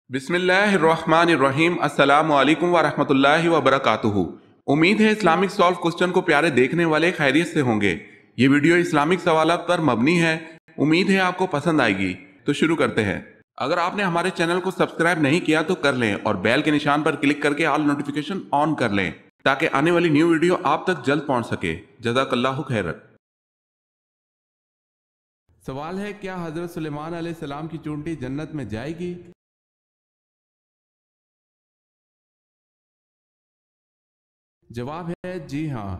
بسم اللہ الرحمن الرحیم السلام علیکم ورحمۃ اللہ وبرکاتہ۔ امید ہے اسلامک سالو کوسچن کو پیارے دیکھنے والے خیریت سے ہوں گے۔ یہ ویڈیو اسلامک سوالات پر مبنی ہے، امید ہے آپ کو پسند آئے گی۔ تو شروع کرتے ہیں۔ اگر آپ نے ہمارے چینل کو سبسکرائب نہیں کیا تو کر لیں اور بیل کے نشان پر کلک کر کے آل نوٹیفیکیشن آن کر لیں تاکہ آنے والی نیو ویڈیو آپ تک جلد پہنچ سکے۔ جزاک اللہ خیر۔ سوال ہے، کیا حضرت سلیمان علیہ السلام کی چونٹی جنت میں جائے گی؟ جواب ہے جی ہاں۔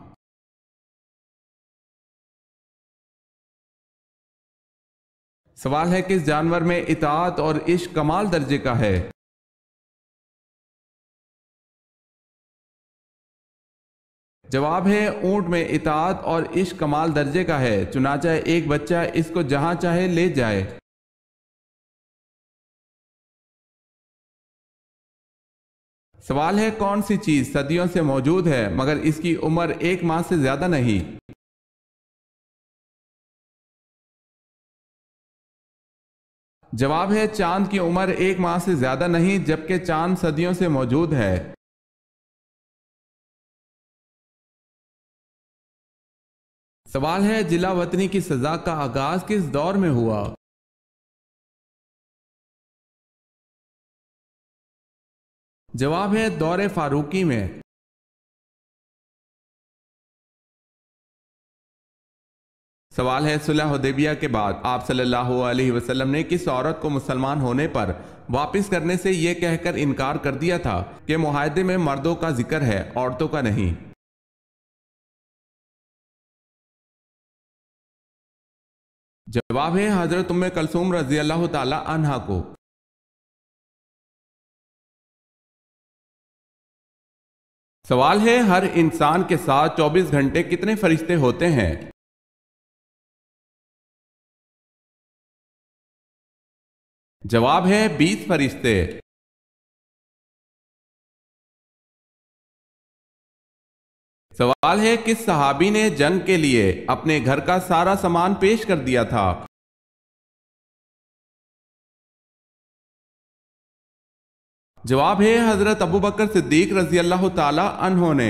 سوال ہے، کس جانور میں اطاعت اور عشق کمال درجے کا ہے؟ جواب ہے اونٹ میں اطاعت اور عشق کمال درجے کا ہے، چنانچہ ایک بچہ اس کو جہاں چاہے لے جائے۔ سوال ہے، کون سی چیز صدیوں سے موجود ہے مگر اس کی عمر 1 ماہ سے زیادہ نہیں؟ جواب ہے چاند کی عمر 1 ماہ سے زیادہ نہیں، جبکہ چاند صدیوں سے موجود ہے۔ سوال ہے، جلا وطنی کی سزا کا آغاز کس دور میں ہوا؟ جواب ہے دور فاروقی میں۔ سوال ہے، صلح حدیبیہ کے بعد آپ صلی اللہ علیہ وسلم نے کس عورت کو مسلمان ہونے پر واپس کرنے سے یہ کہہ کر انکار کر دیا تھا کہ معاہدے میں مردوں کا ذکر ہے، عورتوں کا نہیں؟ جواب ہے حضرت ام کلثوم رضی اللہ تعالی عنہا کو۔ سوال ہے، ہر انسان کے ساتھ 24 گھنٹے کتنے فرشتے ہوتے ہیں؟ جواب ہے 20 فرشتے۔ سوال ہے، کس صحابی نے جنگ کے لیے اپنے گھر کا سارا سامان پیش کر دیا تھا؟ جواب ہے حضرت ابوبکر صدیق رضی اللہ تعالی عنہ نے۔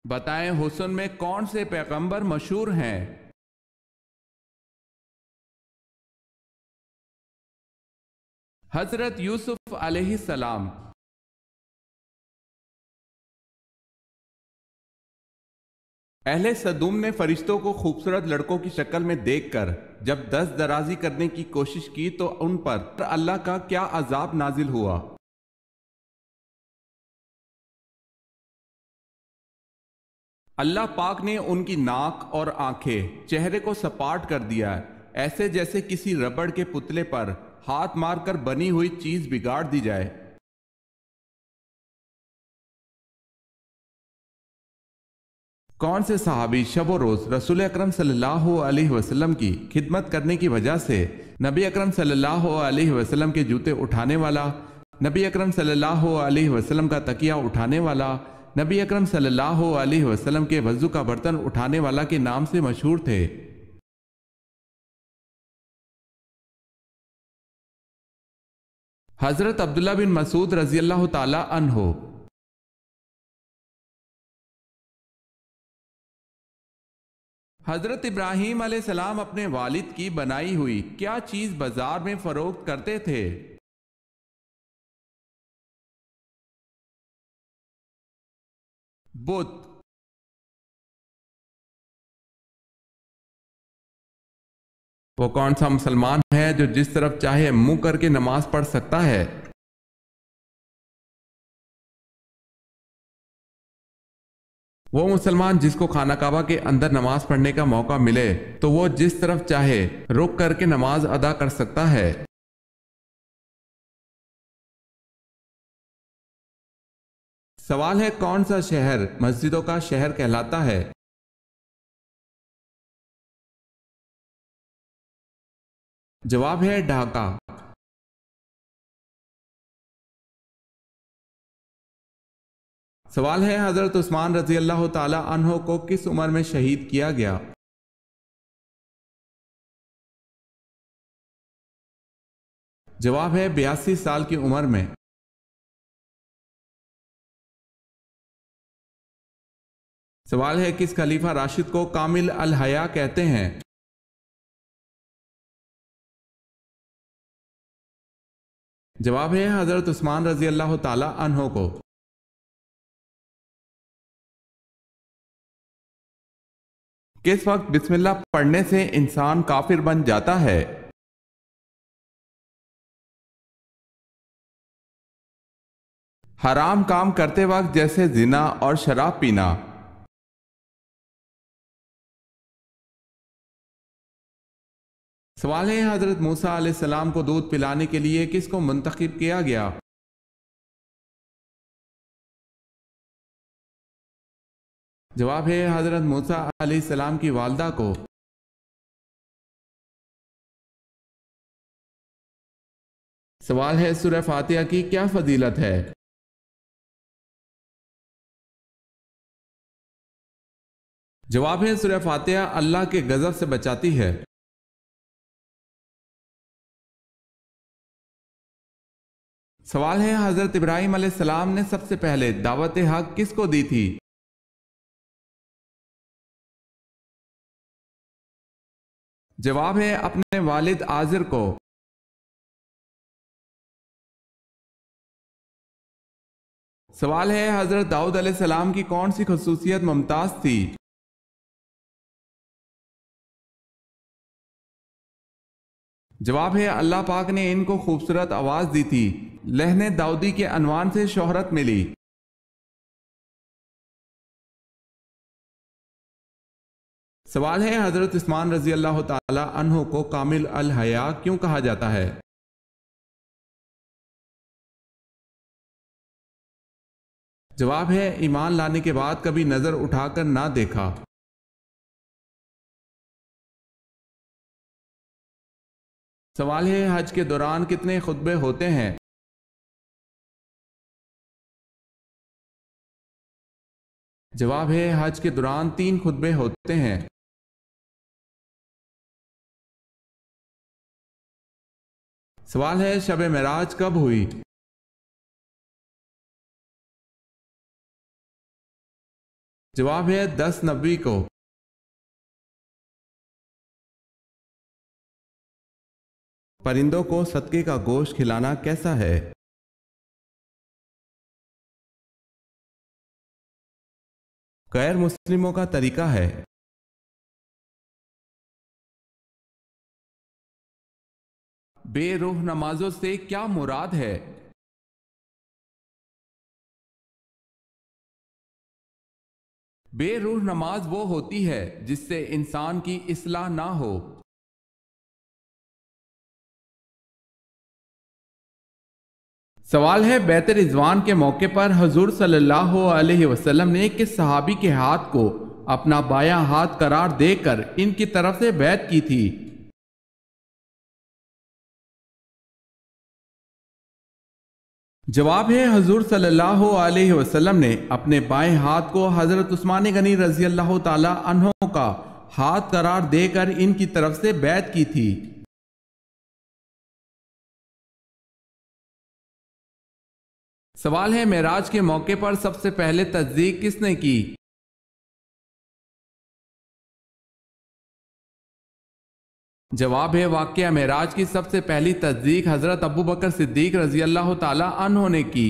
بتائیں حسن میں کون سے پیغمبر مشہور ہیں؟ حضرت یوسف علیہ السلام۔ اہل سدوم نے فرشتوں کو خوبصورت لڑکوں کی شکل میں دیکھ کر جب دست درازی کرنے کی کوشش کی تو ان پر اللہ کا کیا عذاب نازل ہوا؟ اللہ پاک نے ان کی ناک اور آنکھیں، چہرے کو سپاٹ کر دیا، ایسے جیسے کسی ربڑ کے پتلے پر ہاتھ مار کر بنی ہوئی چیز بگاڑ دی جائے۔ کون سے صحابی شب و روز رسول اکرم صلی اللہ علیہ وسلم کی خدمت کرنے کی وجہ سے نبی اکرم صلی اللہ علیہ وسلم کے جوتے اٹھانے والا، نبی اکرم صلی اللہ علیہ وسلم کا تکیہ اٹھانے والا، نبی اکرم صلی اللہ علیہ وسلم کے وضو کا برتن اٹھانے والا کے نام سے مشہور تھے؟ حضرت عبداللہ بن مسعود رضی اللہ تعالی عنہ۔ حضرت ابراہیم علیہ السلام اپنے والد کی بنائی ہوئی کیا چیز بازار میں فروخت کرتے تھے؟ بت۔ وہ کون سا مسلمان ہے جو جس طرف چاہے منہ کر کے نماز پڑھ سکتا ہے؟ وہ مسلمان جس کو خانہ کعبہ کے اندر نماز پڑھنے کا موقع ملے تو وہ جس طرف چاہے رک کر کے نماز ادا کر سکتا ہے۔ سوال ہے، کون سا شہر مسجدوں کا شہر کہلاتا ہے؟ جواب ہے ڈھاکہ۔ سوال ہے، حضرت عثمان رضی اللہ تعالی عنہ کو کس عمر میں شہید کیا گیا؟ جواب ہے 82 سال کی عمر میں۔ سوال ہے کس خلیفہ راشد کو کامل الحیا کہتے ہیں؟ جواب ہے حضرت عثمان رضی اللہ تعالی عنہ کو۔ کس وقت بسم اللہ پڑھنے سے انسان کافر بن جاتا ہے؟ حرام کام کرتے وقت جیسے زنا اور شراب پینا۔ سوال ہے حضرت موسیٰ علیہ السلام کو دودھ پلانے کے لیے کس کو منتخب کیا گیا؟ جواب ہے حضرت موسیٰ علیہ السلام کی والدہ کو۔ سوال ہے سورہ فاتحہ کی کیا فضیلت ہے؟ جواب ہے سورہ فاتحہ اللہ کے غضب سے بچاتی ہے۔ سوال ہے حضرت ابراہیم علیہ السلام نے سب سے پہلے دعوت حق کس کو دی تھی؟ جواب ہے اپنے والد آزر کو۔ سوال ہے حضرت داؤد علیہ السلام کی کون سی خصوصیت ممتاز تھی؟ جواب ہے اللہ پاک نے ان کو خوبصورت آواز دی تھی، لحن داؤدی کے عنوان سے شہرت ملی۔ سوال ہے حضرت عثمان رضی اللہ تعالی عنہ کو کامل الحیا کیوں کہا جاتا ہے؟ جواب ہے ایمان لانے کے بعد کبھی نظر اٹھا کر نہ دیکھا۔ سوال ہے حج کے دوران کتنے خطبے ہوتے ہیں؟ جواب ہے حج کے دوران 3 خطبے ہوتے ہیں۔ سوال ہے شب معراج کب ہوئی؟ جواب ہے 10 نوی کو۔ پرندوں کو صدقے کا گوشت کھلانا کیسا ہے؟ غیر مسلموں کا طریقہ ہے۔ بے روح نمازوں سے کیا مراد ہے؟ بے روح نماز وہ ہوتی ہے جس سے انسان کی اصلاح نہ ہو۔ سوال ہے بیعت رضوان کے موقع پر حضور صلی اللہ علیہ وسلم نے کس صحابی کے ہاتھ کو اپنا بایاں ہاتھ قرار دے کر ان کی طرف سے بیعت کی تھی؟ جواب ہے حضور صلی اللہ علیہ وسلم نے اپنے بائیں ہاتھ کو حضرت عثمان غنی رضی اللہ تعالی عنہ کا ہاتھ قرار دے کر ان کی طرف سے بیعت کی تھی۔ سوال ہے معراج کے موقع پر سب سے پہلے تصدیق کس نے کی؟ جواب ہے واقعہ معراج کی سب سے پہلی تصدیق حضرت ابو بکر صدیق رضی اللہ تعالی عنہ نے کی۔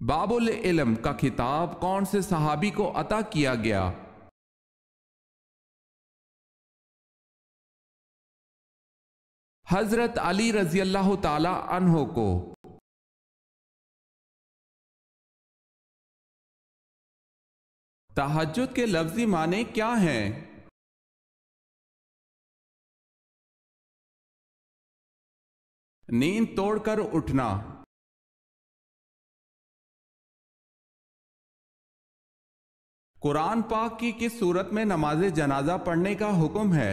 باب العلم کا خطاب کون سے صحابی کو عطا کیا گیا؟ حضرت علی رضی اللہ تعالی عنہ کو۔ تہجد کے لفظی معنی کیا ہیں؟ نیند توڑ کر اٹھنا۔ قرآن پاک کی کس صورت میں نماز جنازہ پڑھنے کا حکم ہے؟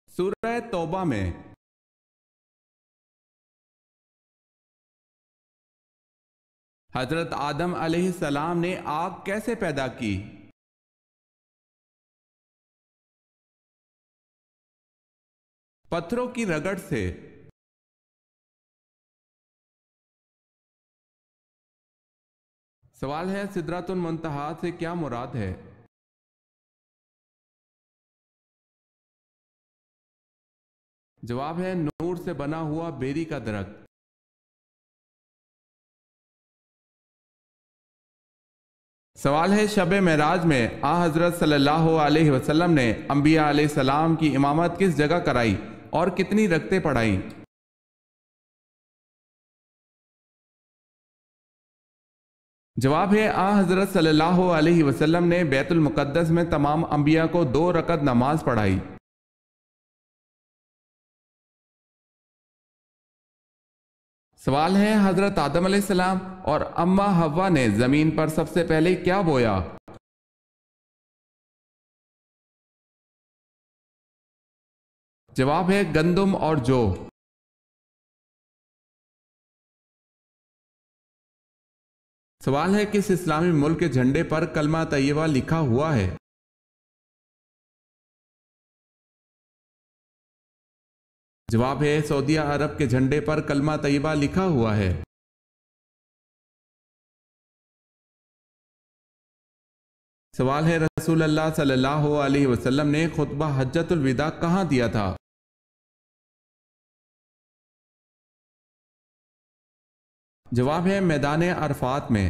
سورہ توبہ میں۔ حضرت آدم علیہ السلام نے آگ کیسے پیدا کی؟ پتھروں کی رگڑ سے۔ سوال ہے سدرۃ المنتہا سے کیا مراد ہے؟ جواب ہے نور سے بنا ہوا بیری کا درخت۔ سوال ہے شب معراج میں حضرت صلی اللہ علیہ وسلم نے انبیاء علیہ السلام کی امامت کس جگہ کرائی اور کتنی رکعتیں پڑھائیں؟ جواب ہے حضرت صلی اللہ علیہ وسلم نے بیت المقدس میں تمام انبیاء کو 2 رکعت نماز پڑھائی۔ سوال ہے حضرت آدم علیہ السلام اور اماں حوا نے زمین پر سب سے پہلے کیا بویا؟ جواب ہے گندم اور جو۔ سوال ہے کس اسلامی ملک کے جھنڈے پر کلمہ طیبہ لکھا ہوا ہے؟ جواب ہے سعودیہ عرب کے جھنڈے پر کلمہ طیبہ لکھا ہوا ہے۔ سوال ہے رسول اللہ صلی اللہ علیہ وسلم نے خطبہ حجۃ الوداع کہاں دیا تھا؟ جواب ہے میدان عرفات میں۔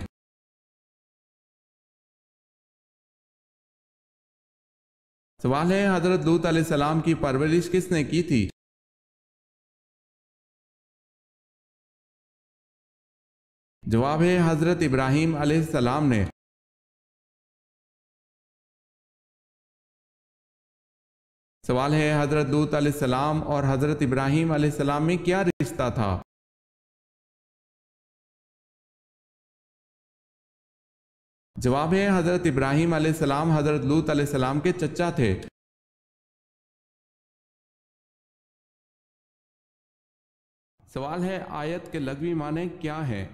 سوال ہے حضرت لوط علیہ السلام کی پرورش کس نے کی تھی؟ جواب ہے حضرت ابراہیم علیہ السلام نے۔ سوال ہے حضرت لوط علیہ السلام اور حضرت ابراہیم علیہ السلام میں کیا رشتہ تھا؟ جواب ہے حضرت ابراہیم علیہ السلام حضرت لوط علیہ السلام کے چچا تھے۔ سوال ہے آیت کے لغوی معنی کیا ہیں؟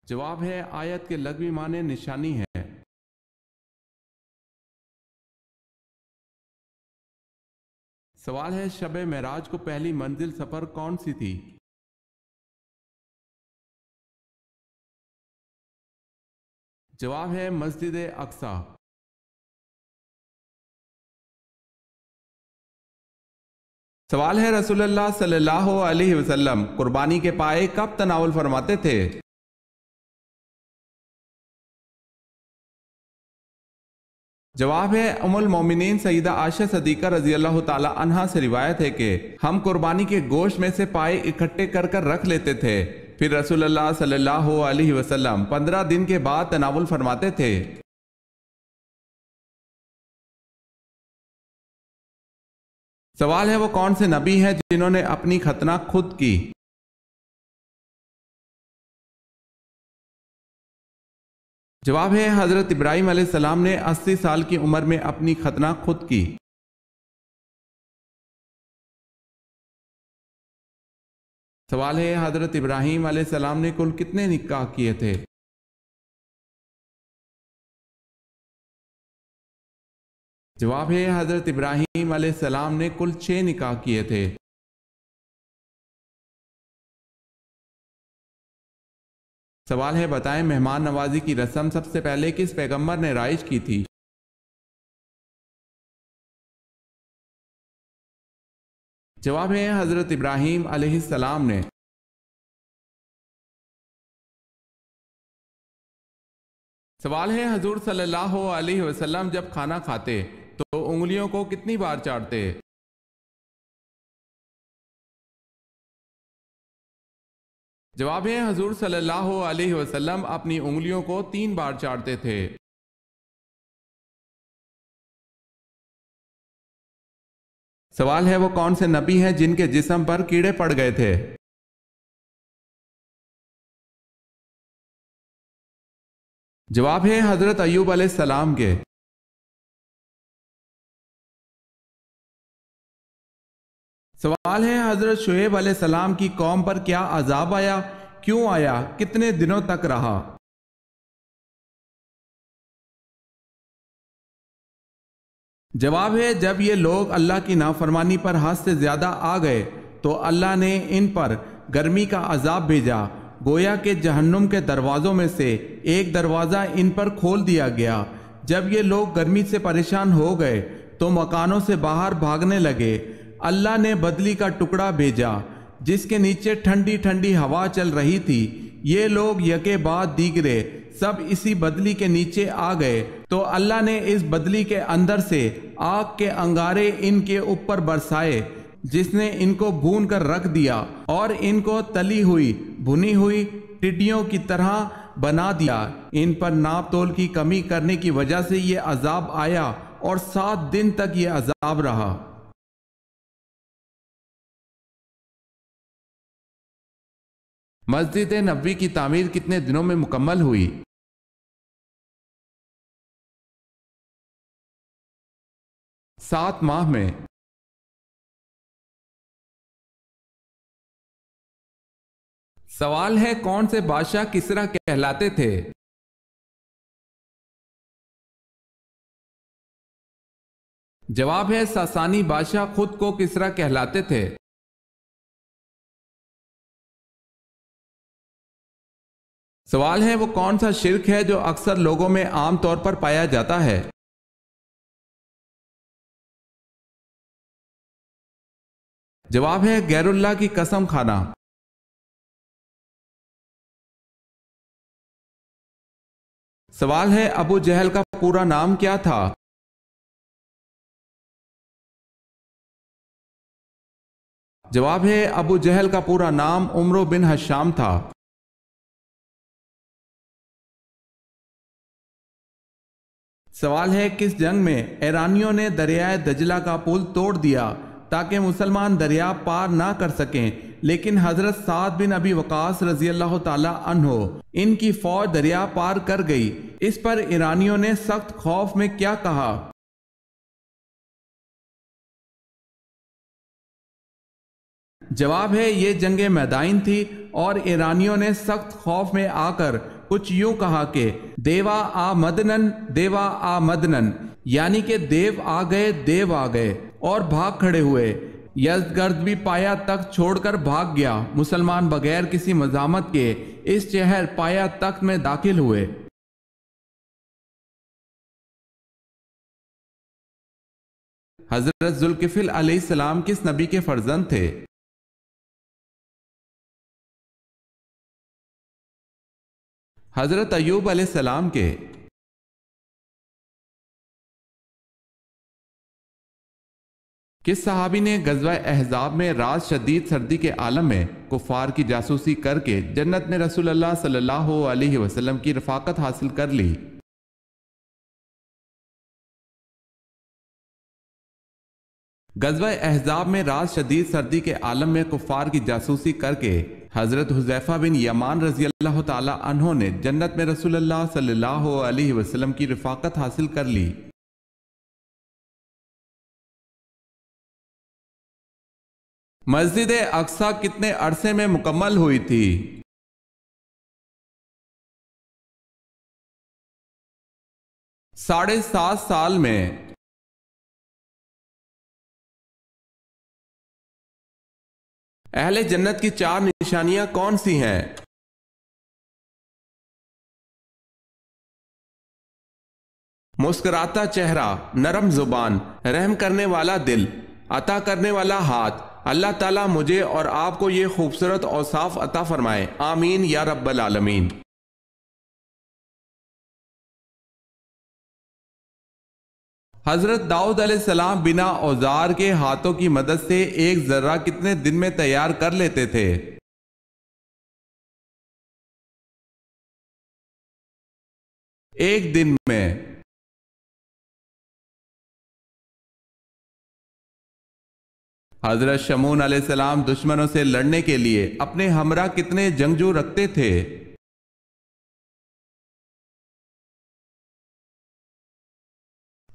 جواب ہے آیت کے لغوی معنی نشانی ہے۔ سوال ہے شب معراج کو پہلی منزل سفر کون سی تھی؟ جواب ہے مسجد اقصی۔ سوال ہے رسول اللہ صلی اللہ علیہ وسلم قربانی کے پائے کب تناول فرماتے تھے؟ جواب ہے ام المومنین سیدہ عائشہ صدیقہ رضی اللہ تعالی عنہا سے روایت ہے کہ ہم قربانی کے گوشت میں سے پائے اکٹھے کر کر رکھ لیتے تھے، پھر رسول اللہ صلی اللہ علیہ وسلم 15 دن کے بعد تناول فرماتے تھے۔ سوال ہے وہ کون سے نبی ہیں جنہوں نے اپنی ختنہ خود کی؟ جواب ہے حضرت ابراہیم علیہ السلام نے 80 سال کی عمر میں اپنی ختنہ خود کی۔ سوال ہے حضرت ابراہیم علیہ السلام نے کل کتنے نکاح کیے تھے؟ جواب ہے حضرت ابراہیم علیہ السلام نے کل 6 نکاح کیے تھے۔ سوال ہے بتائیں مہمان نوازی کی رسم سب سے پہلے کس پیغمبر نے رائج کی تھی؟ جواب ہے حضرت ابراہیم علیہ السلام نے۔ سوال ہے حضور صلی اللہ علیہ وسلم جب کھانا کھاتے تو انگلیوں کو کتنی بار چاٹتے؟ جواب ہے حضور صلی اللہ علیہ وسلم اپنی انگلیوں کو 3 بار چاٹتے تھے۔ سوال ہے وہ کون سے نبی ہیں جن کے جسم پر کیڑے پڑ گئے تھے؟ جواب ہے حضرت ایوب علیہ السلام کے۔ سوال ہے حضرت شعیب علیہ السلام کی قوم پر کیا عذاب آیا، کیوں آیا، کتنے دنوں تک رہا؟ جواب ہے جب یہ لوگ اللہ کی نافرمانی پر حد سے زیادہ آ گئے تو اللہ نے ان پر گرمی کا عذاب بھیجا، گویا کہ جہنم کے دروازوں میں سے ایک دروازہ ان پر کھول دیا گیا۔ جب یہ لوگ گرمی سے پریشان ہو گئے تو مکانوں سے باہر بھاگنے لگے۔ اللہ نے بدلی کا ٹکڑا بھیجا جس کے نیچے ٹھنڈی ٹھنڈی ہوا چل رہی تھی۔ یہ لوگ یکے بعد دیگرے سب اسی بدلی کے نیچے آ گئے تو اللہ نے اس بدلی کے اندر سے آگ کے انگارے ان کے اوپر برسائے جس نے ان کو بھون کر رکھ دیا اور ان کو تلی ہوئی بھنی ہوئی ٹڈیوں کی طرح بنا دیا۔ ان پر ناپ تول کی کمی کرنے کی وجہ سے یہ عذاب آیا اور 7 دن تک یہ عذاب رہا۔ مسجد نبوی کی تعمیر کتنے دنوں میں مکمل ہوئی؟ 7 ماہ میں۔ سوال ہے کون سے بادشاہ کسریٰ کہلاتے تھے؟ جواب ہے ساسانی بادشاہ خود کو کسریٰ کہلاتے تھے۔ سوال ہے وہ کون سا شرک ہے جو اکثر لوگوں میں عام طور پر پایا جاتا ہے؟ جواب ہے غیر اللہ کی قسم کھانا۔ سوال ہے ابو جہل کا پورا نام کیا تھا؟ جواب ہے ابو جہل کا پورا نام عمرو بن ہشام تھا۔ سوال ہے کس جنگ میں ایرانیوں نے دریائے دجلہ کا پل توڑ دیا تاکہ مسلمان دریا پار نہ کر سکیں، لیکن حضرت سعد بن ابی وقاص رضی اللہ تعالی عنہ ان کی فوج دریا پار کر گئی؟ اس پر ایرانیوں نے سخت خوف میں کیا کہا؟ جواب ہے یہ جنگ میدائن تھی اور ایرانیوں نے سخت خوف میں آ کر کچھ یوں کہا کہ دیوا آ مدنن، دیوا آ مدنن، یعنی کہ دیو آ گئے، دیو آ گئے، اور بھاگ کھڑے ہوئے۔ یزدگرد بھی پایا تخت چھوڑ کر بھاگ گیا۔ مسلمان بغیر کسی مزاحمت کے اس شہر پایا تخت میں داخل ہوئے۔ حضرت ذوالکفل علیہ السلام کس نبی کے فرزند تھے؟ حضرت ایوب علیہ السلام کے۔ کس صحابی نے غزوہ احزاب میں رات شدید سردی کے عالم میں کفار کی جاسوسی کر کے جنت میں رسول اللہ صلی اللہ علیہ وسلم کی رفاقت حاصل کر لی؟ غزوہ احزاب میں رات شدید سردی کے عالم میں کفار کی جاسوسی کر کے حضرت حذیفہ بن یمان رضی اللہ تعالی عنہ نے جنت میں رسول اللہ صلی اللہ علیہ وسلم کی رفاقت حاصل کر لی۔ مسجد اقصی کتنے عرصے میں مکمل ہوئی تھی؟ 7.5 سال میں۔ اہل جنت کی 4 نشانیاں کون سی ہیں؟ مسکراتا چہرہ، نرم زبان، رحم کرنے والا دل، عطا کرنے والا ہاتھ۔ اللہ تعالیٰ مجھے اور آپ کو یہ خوبصورت اوصاف عطا فرمائے، آمین یا رب العالمین۔ حضرت داؤد علیہ السلام بنا اوزار کے ہاتھوں کی مدد سے ایک ذرہ کتنے دن میں تیار کر لیتے تھے؟ 1 دن میں۔ حضرت شمعون علیہ السلام دشمنوں سے لڑنے کے لیے اپنے ہمراہ کتنے جنگجو رکھتے تھے؟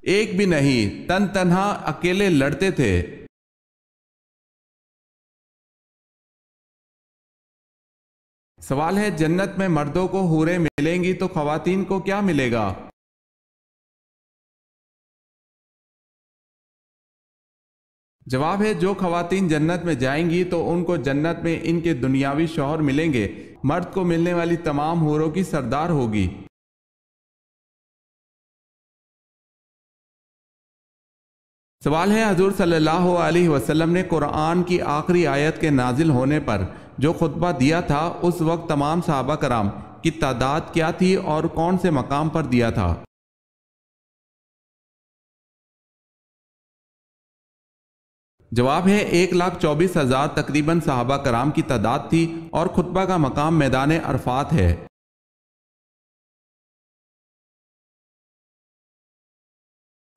1 بھی نہیں، تن تنہا اکیلے لڑتے تھے۔ سوال ہے جنت میں مردوں کو حوریں ملیں گی تو خواتین کو کیا ملے گا؟ جواب ہے جو خواتین جنت میں جائیں گی تو ان کو جنت میں ان کے دنیاوی شوہر ملیں گے، مرد کو ملنے والی تمام حوروں کی سردار ہوگی۔ سوال ہے حضور صلی اللہ علیہ وسلم نے قرآن کی آخری آیت کے نازل ہونے پر جو خطبہ دیا تھا اس وقت تمام صحابہ کرام کی تعداد کیا تھی اور کون سے مقام پر دیا تھا؟ جواب ہے 1,24,000 تقریباً صحابہ کرام کی تعداد تھی اور خطبہ کا مقام میدان عرفات ہے۔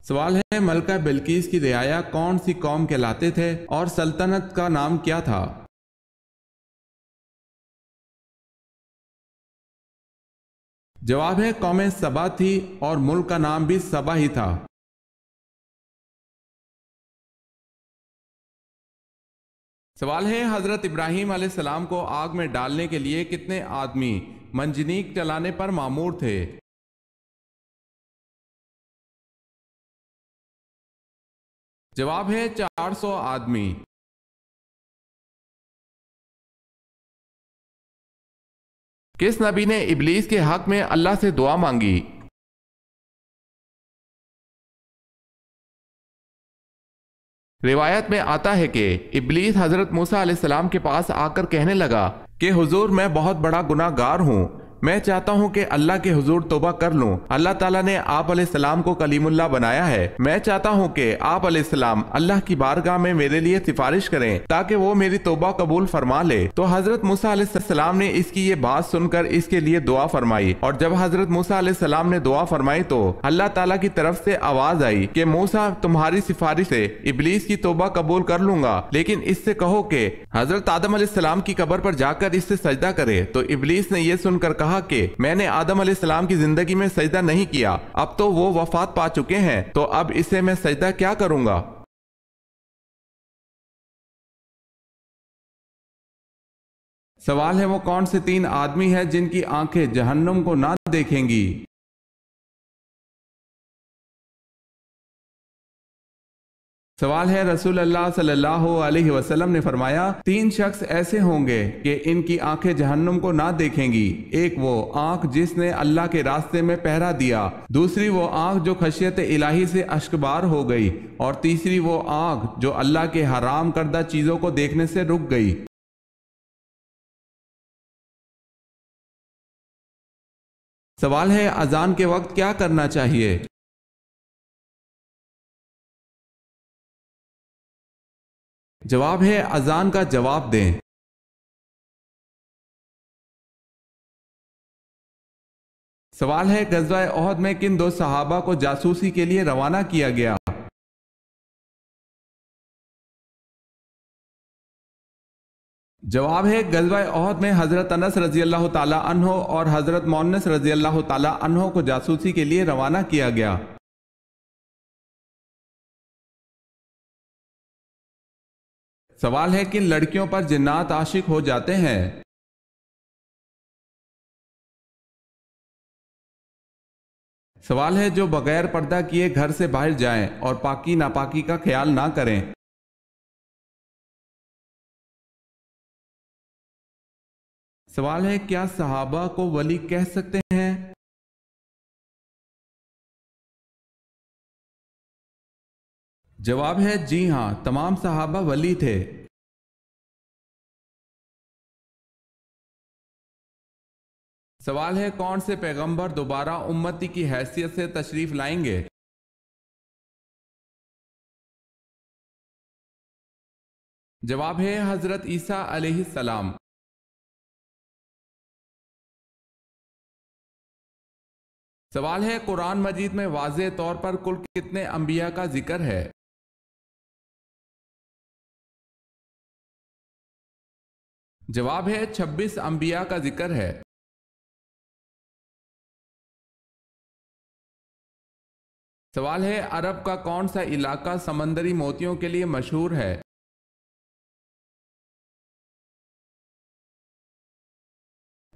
سوال ہے ملکہ بلقیس کی رعایا کون سی قوم کہلاتے تھے اور سلطنت کا نام کیا تھا؟ جواب ہے قوم سبا تھی اور ملک کا نام بھی سبا ہی تھا۔ سوال ہے حضرت ابراہیم علیہ السلام کو آگ میں ڈالنے کے لیے کتنے آدمی منجنیق چلانے پر مامور تھے؟ جواب ہے 400 آدمی۔ کس نبی نے ابلیس کے حق میں اللہ سے دعا مانگی؟ روایت میں آتا ہے کہ ابلیس حضرت موسیٰ علیہ السلام کے پاس آ کر کہنے لگا کہ حضور میں بہت بڑا گناہ گار ہوں، میں چاہتا ہوں کہ اللہ کے حضور توبہ کر لوں۔ اللہ تعالیٰ نے آپ علیہ السلام کو کلیم اللہ بنایا ہے، میں چاہتا ہوں کہ آپ علیہ السلام اللہ کی بارگاہ میں میرے لیے سفارش کریں تاکہ وہ میری توبہ قبول فرما لے۔ تو حضرت موسیٰ علیہ السلام نے اس کی یہ بات سن کر اس کے لیے دعا فرمائی، اور جب حضرت موسیٰ علیہ السلام نے دعا فرمائی تو اللہ تعالیٰ کی طرف سے آواز آئی کہ موسیٰ تمہاری سفارش سے ابلیس کی توبہ قبول کر لوں گا، لیکن اس سے کہو کہ حضرت آدم علیہ السلام کی قبر پر جا کر اس سے سجدہ کرے۔ تو ابلیس نے یہ سن کر کہا کہ میں نے آدم علیہ السلام کی زندگی میں سجدہ نہیں کیا، اب تو وہ وفات پا چکے ہیں، تو اب اسے میں سجدہ کیا کروں گا؟ سوال ہے وہ کون سے 3 آدمی ہیں جن کی آنکھیں جہنم کو نہ دیکھیں گی؟ سوال ہے رسول اللہ صلی اللہ علیہ وسلم نے فرمایا 3 شخص ایسے ہوں گے کہ ان کی آنکھیں جہنم کو نہ دیکھیں گی، ایک وہ آنکھ جس نے اللہ کے راستے میں پہرا دیا، دوسری وہ آنکھ جو خشیت الہی سے اشکبار ہو گئی، اور تیسری وہ آنکھ جو اللہ کے حرام کردہ چیزوں کو دیکھنے سے رک گئی۔ سوال ہے اذان کے وقت کیا کرنا چاہیے؟ جواب ہے اذان کا جواب دیں۔ سوال ہے غزوہ احد میں کن 2 صحابہ کو جاسوسی کے لیے روانہ کیا گیا؟ جواب ہے غزوہ احد میں حضرت انس رضی اللہ تعالی عنہ اور حضرت مونس رضی اللہ تعالی عنہ کو جاسوسی کے لیے روانہ کیا گیا۔ سوال ہے کن لڑکیوں پر جنات عاشق ہو جاتے ہیں؟ سوال ہے جو بغیر پردہ کیے گھر سے باہر جائیں اور پاکی ناپاکی کا خیال نہ کریں۔ سوال ہے کیا صحابہ کو ولی کہہ سکتے ہیں؟ جواب ہے جی ہاں، تمام صحابہ ولی تھے۔ سوال ہے کون سے پیغمبر دوبارہ امتی کی حیثیت سے تشریف لائیں گے؟ جواب ہے حضرت عیسیٰ علیہ السلام۔ سوال ہے قرآن مجید میں واضح طور پر کل کتنے انبیاء کا ذکر ہے؟ جواب ہے 26 انبیاء کا ذکر ہے۔ سوال ہے عرب کا کون سا علاقہ سمندری موتیوں کے لیے مشہور ہے؟